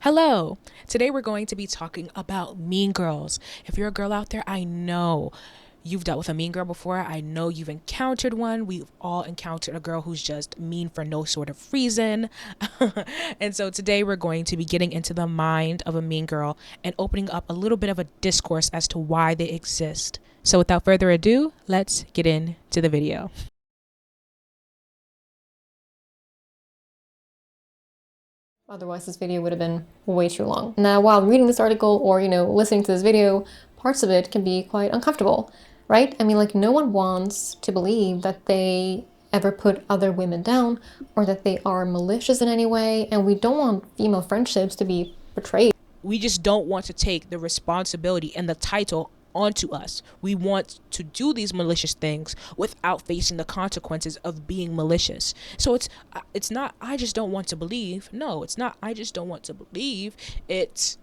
Hello! Today we're going to be talking about mean girls. If you're a girl out there, I know you've dealt with a mean girl before. I know you've encountered one. We've all encountered a girl who's just mean for no sort of reason. And so today we're going to be getting into the mind of a mean girl and opening up a little bit of a discourse as to why they exist. So without further ado, let's get into the video. Otherwise, this video would have been way too long. Now, while reading this article or, listening to this video, parts of it can be quite uncomfortable, right? I mean, like, no one wants to believe that they ever put other women down or that they are malicious in any way, and we don't want female friendships to be betrayed. We just don't want to take the responsibility and the title onto us. We want to do these malicious things without facing the consequences of being malicious. So it's not I just don't want to believe. No, it's not I just don't want to believe. It's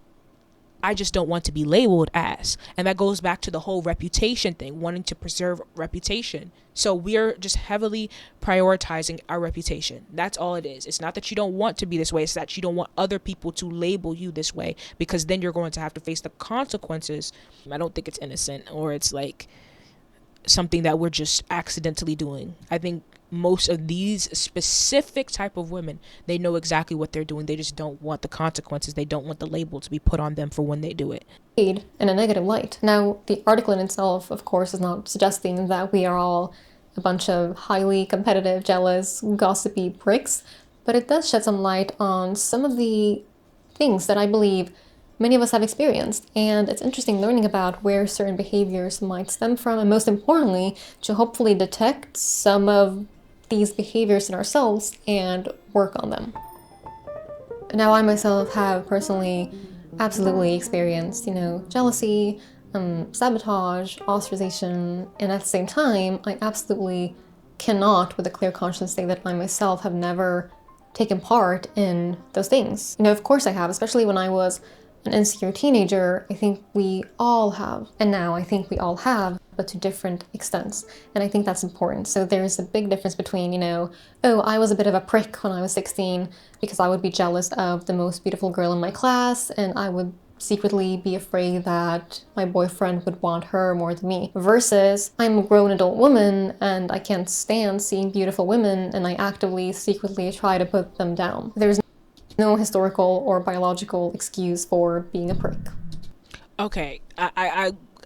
I just don't want to be labeled as. And that goes back to the whole reputation thing, wanting to preserve reputation. So we're just heavily prioritizing our reputation. That's all it is. It's not that you don't want to be this way. It's that you don't want other people to label you this way, because then you're going to have to face the consequences. I don't think it's innocent, or it's like something that we're just accidentally doing. I think most of these specific type of women, they know exactly what they're doing. They just don't want the consequences. They don't want the label to be put on them for when they do it. In a negative light. Now, the article in itself, of course, is not suggesting that we are all a bunch of highly competitive, jealous, gossipy pricks, but it does shed some light on some of the things that I believe many of us have experienced, and it's interesting learning about where certain behaviors might stem from, and most importantly, to hopefully detect some of these behaviors in ourselves and work on them. Now, I myself have personally absolutely experienced, jealousy, sabotage, ostracization, and at the same time, I absolutely cannot, with a clear conscience, say that I myself have never taken part in those things. Of course I have, especially when I was an insecure teenager. I think we all have, and now I think we all have, but to different extents. And I think that's important. So there's a big difference between, oh, I was a bit of a prick when I was 16 because I would be jealous of the most beautiful girl in my class, and I would secretly be afraid that my boyfriend would want her more than me, versus I'm a grown adult woman and I can't stand seeing beautiful women and I actively, secretly try to put them down. There's no historical or biological excuse for being a prick. Okay,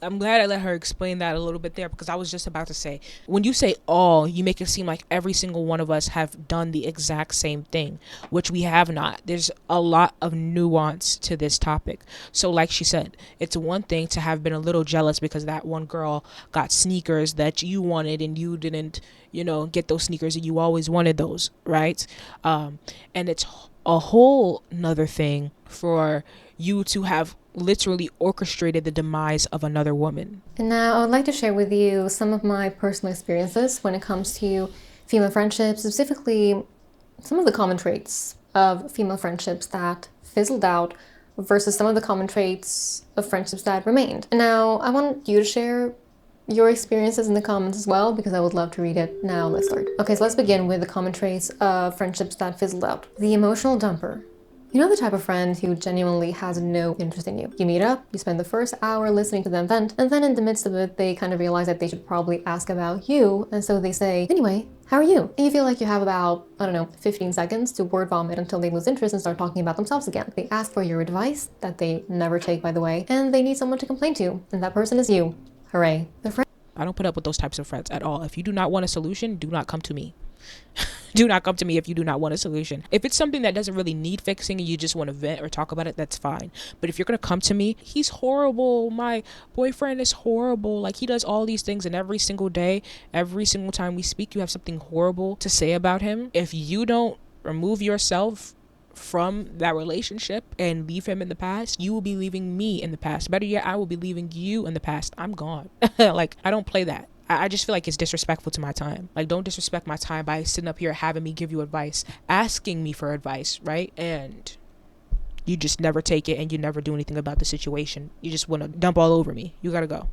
I'm glad I let her explain that a little bit there, because I was just about to say, when you say all, you make it seem like every single one of us have done the exact same thing, which we have not. There's a lot of nuance to this topic. So like she said, it's one thing to have been a little jealous because that one girl got sneakers that you wanted and you didn't, get those sneakers, and you always wanted those, right? And it's a whole nother thing for you to have literally orchestrated the demise of another woman. And now I would like to share with you some of my personal experiences when it comes to female friendships, specifically some of the common traits of female friendships that fizzled out versus some of the common traits of friendships that remained. And now I want you to share your experiences in the comments as well, because I would love to read it. Now let's start. Okay, so let's begin with the common traits of friendships that fizzled out. The emotional dumper. You know, the type of friend who genuinely has no interest in you. You meet up, you spend the first hour listening to them vent, and then in the midst of it, they kind of realize that they should probably ask about you, and so they say, anyway, how are you? And you feel like you have about, 15 seconds to word vomit until they lose interest and start talking about themselves again. They ask for your advice, that they never take, by the way, and they need someone to complain to, and that person is you. Hooray. I don't put up with those types of friends at all. If you do not want a solution, do not come to me. Do not come to me if you do not want a solution. If it's something that doesn't really need fixing and you just want to vent or talk about it, that's fine. But if you're going to come to me, he's horrible, my boyfriend is horrible, like he does all these things, and every single day, every single time we speak, you have something horrible to say about him. If you don't remove yourself from that relationship and leave him in the past, you will be leaving me in the past. Better yet, I will be leaving you in the past. I'm gone. Like, I don't play that. I just feel like it's disrespectful to my time. Like, don't disrespect my time by sitting up here having me give you advice, asking me for advice, right? And you just never take it, and you never do anything about the situation. You just want to dump all over me. You gotta go.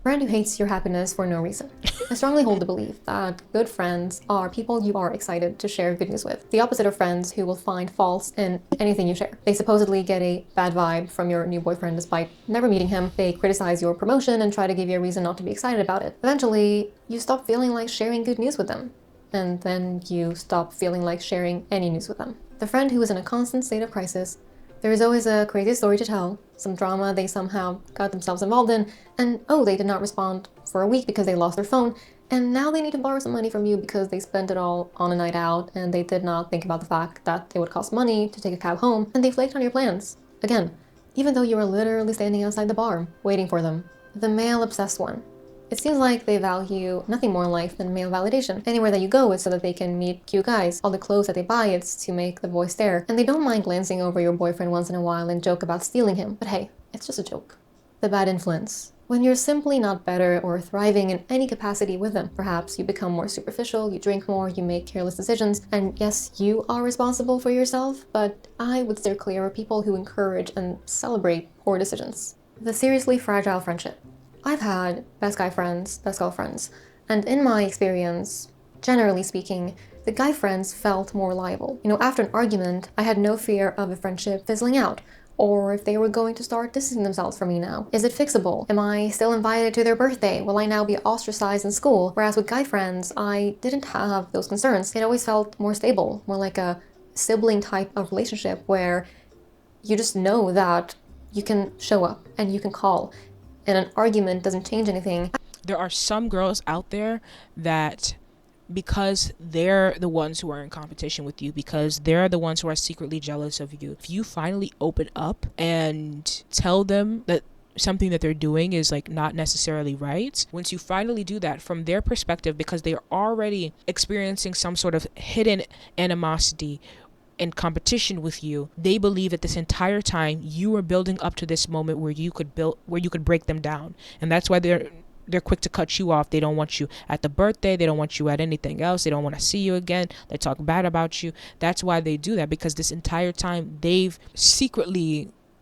Friend who hates your happiness for no reason. I strongly hold the belief that good friends are people you are excited to share good news with. The opposite of friends who will find faults in anything you share. They supposedly get a bad vibe from your new boyfriend despite never meeting him. They criticize your promotion and try to give you a reason not to be excited about it. Eventually, you stop feeling like sharing good news with them. And then you stop feeling like sharing any news with them. The friend who is in a constant state of crisis. There is always a crazy story to tell, some drama they somehow got themselves involved in, and oh, they did not respond for a week because they lost their phone, and now they need to borrow some money from you because they spent it all on a night out and they did not think about the fact that it would cost money to take a cab home, and they flaked on your plans. Again, even though you were literally standing outside the bar, waiting for them. The male-obsessed one. It seems like they value nothing more in life than male validation. Anywhere that you go, it's so that they can meet cute guys. All the clothes that they buy, it's to make the boy stare. And they don't mind glancing over your boyfriend once in a while and joke about stealing him. But hey, it's just a joke. The bad influence. When you're simply not better or thriving in any capacity with them, perhaps you become more superficial, you drink more, you make careless decisions, and yes, you are responsible for yourself, but I would steer clear of people who encourage and celebrate poor decisions. The seriously fragile friendship. I've had best guy friends, best girl friends, and in my experience, generally speaking, the guy friends felt more reliable. After an argument, I had no fear of a friendship fizzling out, or if they were going to start distancing themselves from me now. Is it fixable? Am I still invited to their birthday? Will I now be ostracized in school? Whereas with guy friends, I didn't have those concerns. It always felt more stable, more like a sibling type of relationship where you just know that you can show up and you can call. And an argument doesn't change anything. There are some girls out there that, because they're the ones who are in competition with you, because they're the ones who are secretly jealous of you, if you finally open up and tell them that something that they're doing is like not necessarily right, once you finally do that, from their perspective, because they're already experiencing some sort of hidden animosity in competition with you, they believe that this entire time you were building up to this moment where you could break them down, and that's why they're quick to cut you off. They don't want you at the birthday, they don't want you at anything else, they don't want to see you again, they talk bad about you. That's why they do that, because this entire time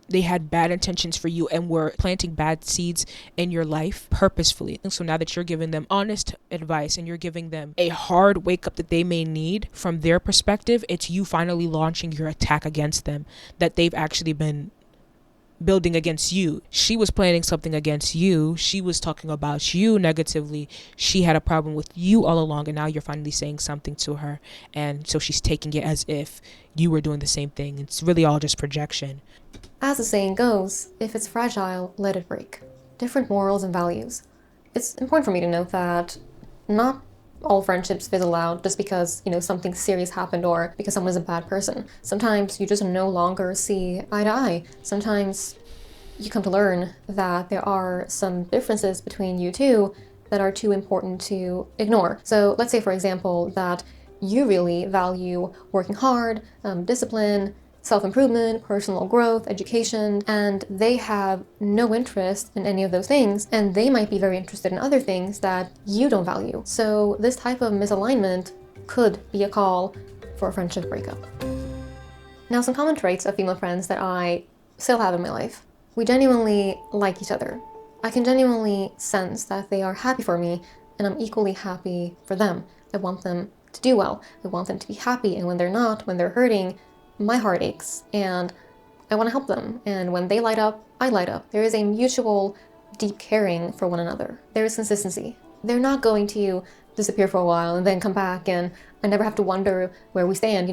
they had bad intentions for you and were planting bad seeds in your life purposefully. And so now that you're giving them honest advice and you're giving them a hard wake up that they may need from their perspective, it's you finally launching your attack against them that they've actually been building against you. She was planning something against you. She was talking about you negatively. She had a problem with you all along, and now you're finally saying something to her, and so she's taking it as if you were doing the same thing. It's really all just projection. As the saying goes, if it's fragile, let it break. Different morals and values. It's important for me to note that not all friendships fizzle out just because, something serious happened or because someone is a bad person. Sometimes you just no longer see eye to eye. Sometimes you come to learn that there are some differences between you two that are too important to ignore. So let's say, for example, that you really value working hard, discipline, self-improvement, personal growth, education, and they have no interest in any of those things, and they might be very interested in other things that you don't value. So this type of misalignment could be a call for a friendship breakup. Now, some common traits of female friends that I still have in my life. We genuinely like each other. I can genuinely sense that they are happy for me, and I'm equally happy for them. I want them to do well. I want them to be happy, and when they're not, when they're hurting, my heart aches, and I want to help them. And when they light up, I light up. There is a mutual deep caring for one another. There is consistency. They're not going to disappear for a while and then come back, and I never have to wonder where we stand,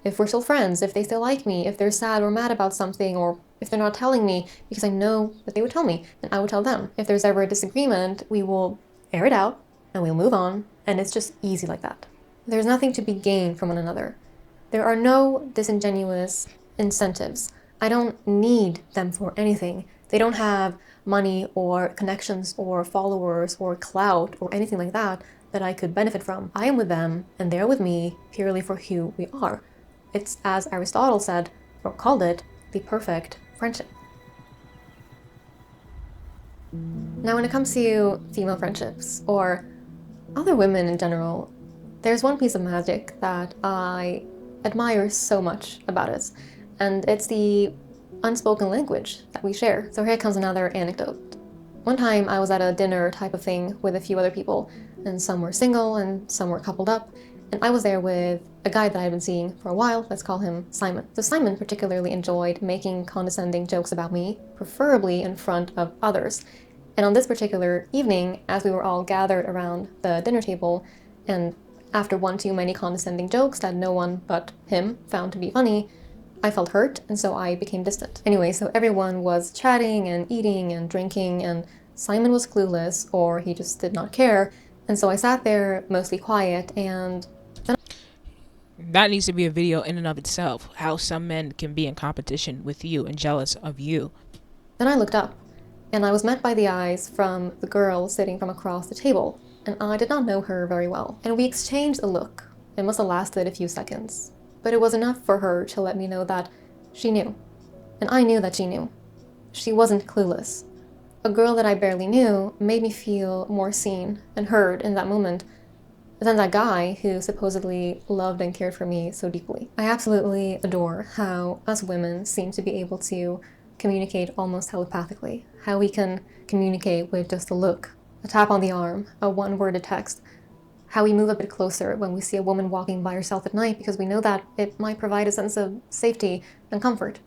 if we're still friends, if they still like me, if they're sad or mad about something, or if they're not telling me, because I know that they would tell me, and I would tell them. If there's ever a disagreement, we will air it out, and we'll move on, and it's just easy like that. There's nothing to be gained from one another. There are no disingenuous incentives. I don't need them for anything. They don't have money or connections or followers or clout or anything like that that I could benefit from. I am with them and they're with me purely for who we are. It's, as Aristotle said, or called it, the perfect friendship. Now, when it comes to female friendships or other women in general, there's one piece of magic that I admire so much about it, and it's the unspoken language that we share. So here comes another anecdote. One time I was at a dinner type of thing with a few other people, and some were single and some were coupled up, and I was there with a guy that I had been seeing for a while. Let's call him Simon. So Simon particularly enjoyed making condescending jokes about me, preferably in front of others. And on this particular evening, as we were all gathered around the dinner table, and after one too many condescending jokes that no one but him found to be funny, I felt hurt, and so I became distant. Anyway, so everyone was chatting and eating and drinking, and Simon was clueless, or he just did not care, and so I sat there mostly quiet, and That needs to be a video in and of itself. How some men can be in competition with you and jealous of you. then I looked up, and I was met by the eyes from the girl sitting from across the table, and I did not know her very well. And we exchanged a look. It must have lasted a few seconds, but it was enough for her to let me know that she knew. And I knew that she knew. She wasn't clueless. A girl that I barely knew made me feel more seen and heard in that moment than that guy who supposedly loved and cared for me so deeply. I absolutely adore how us women seem to be able to communicate almost telepathically, how we can communicate with just a look, a tap on the arm, a one-worded text, how we move a bit closer when we see a woman walking by herself at night because we know that it might provide a sense of safety and comfort,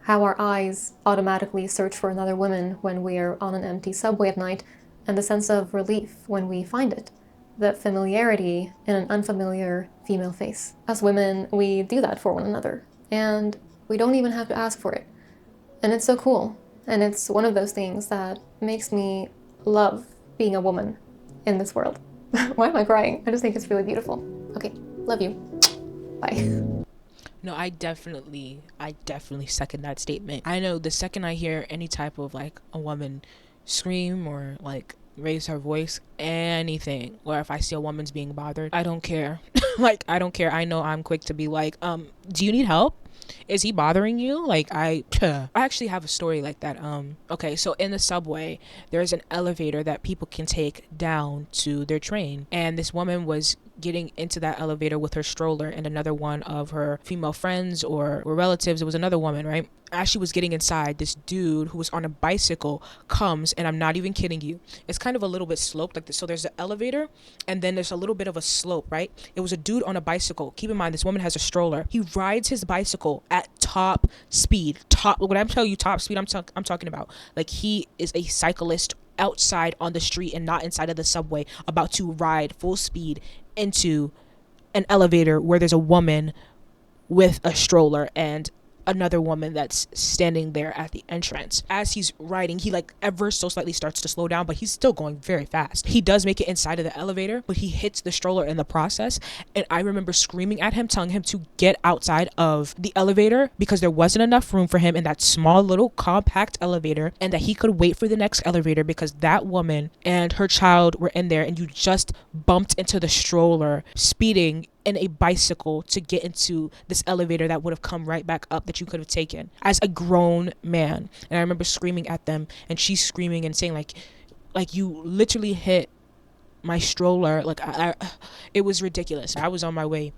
how our eyes automatically search for another woman when we are on an empty subway at night, and the sense of relief when we find it, the familiarity in an unfamiliar female face. As women, we do that for one another, and we don't even have to ask for it. And it's so cool. And it's one of those things that makes me love being a woman in this world. Why am I crying? I just think it's really beautiful. Okay, love you. Bye. No, I definitely second that statement. I know the second I hear any type of like a woman scream or like raise her voice, anything, or if I see a woman's being bothered, I don't care. Like, I don't care. I know I'm quick to be like, do you need help? Is he bothering you? Like, I actually have a story like that. Okay, so in the subway, there's an elevator that people can take down to their train, and this woman was getting into that elevator with her stroller and another one of her female friends or relatives. It was another woman, right? As she was getting inside, this dude who was on a bicycle comes, and I'm not even kidding you. It's kind of a little bit sloped like this. So there's an elevator, and then there's a little bit of a slope, right? It was a dude on a bicycle. Keep in mind, this woman has a stroller. He rides his bicycle at top speed. When I'm telling you top speed, I'm talking about like he is a cyclist outside on the street and not inside of the subway, about to ride full speed into an elevator where there's a woman with a stroller and another woman that's standing there at the entrance. As he's riding, he like ever so slightly starts to slow down, but he's still going very fast. He does make it inside of the elevator, but he hits the stroller in the process. And I remember screaming at him, telling him to get outside of the elevator because there wasn't enough room for him in that small little compact elevator, and that he could wait for the next elevator because that woman and her child were in there, and you just bumped into the stroller speeding in a bicycle to get into this elevator that would have come right back up that you could have taken as a grown man. And I remember screaming at them, and she's screaming and saying like you literally hit my stroller. Like it was ridiculous. I was on my way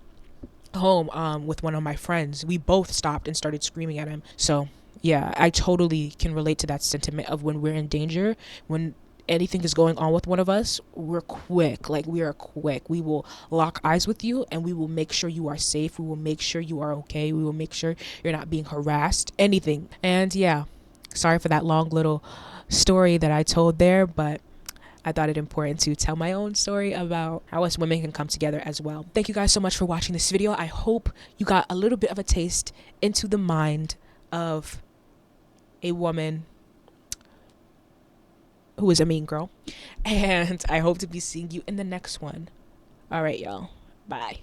home with one of my friends. We both stopped and started screaming at him. So yeah, I totally can relate to that sentiment of when we're in danger, when anything is going on with one of us, we're quick. Like, we are quick. We will lock eyes with you, and we will make sure you are safe. We will make sure you are okay. We will make sure you're not being harassed, anything. And yeah, sorry for that long little story that I told there, but I thought it important to tell my own story about how us women can come together as well. Thank you guys so much for watching this video. I hope you got a little bit of a taste into the mind of a woman who is a mean girl. And I hope to be seeing you in the next one. All right, y'all. Bye.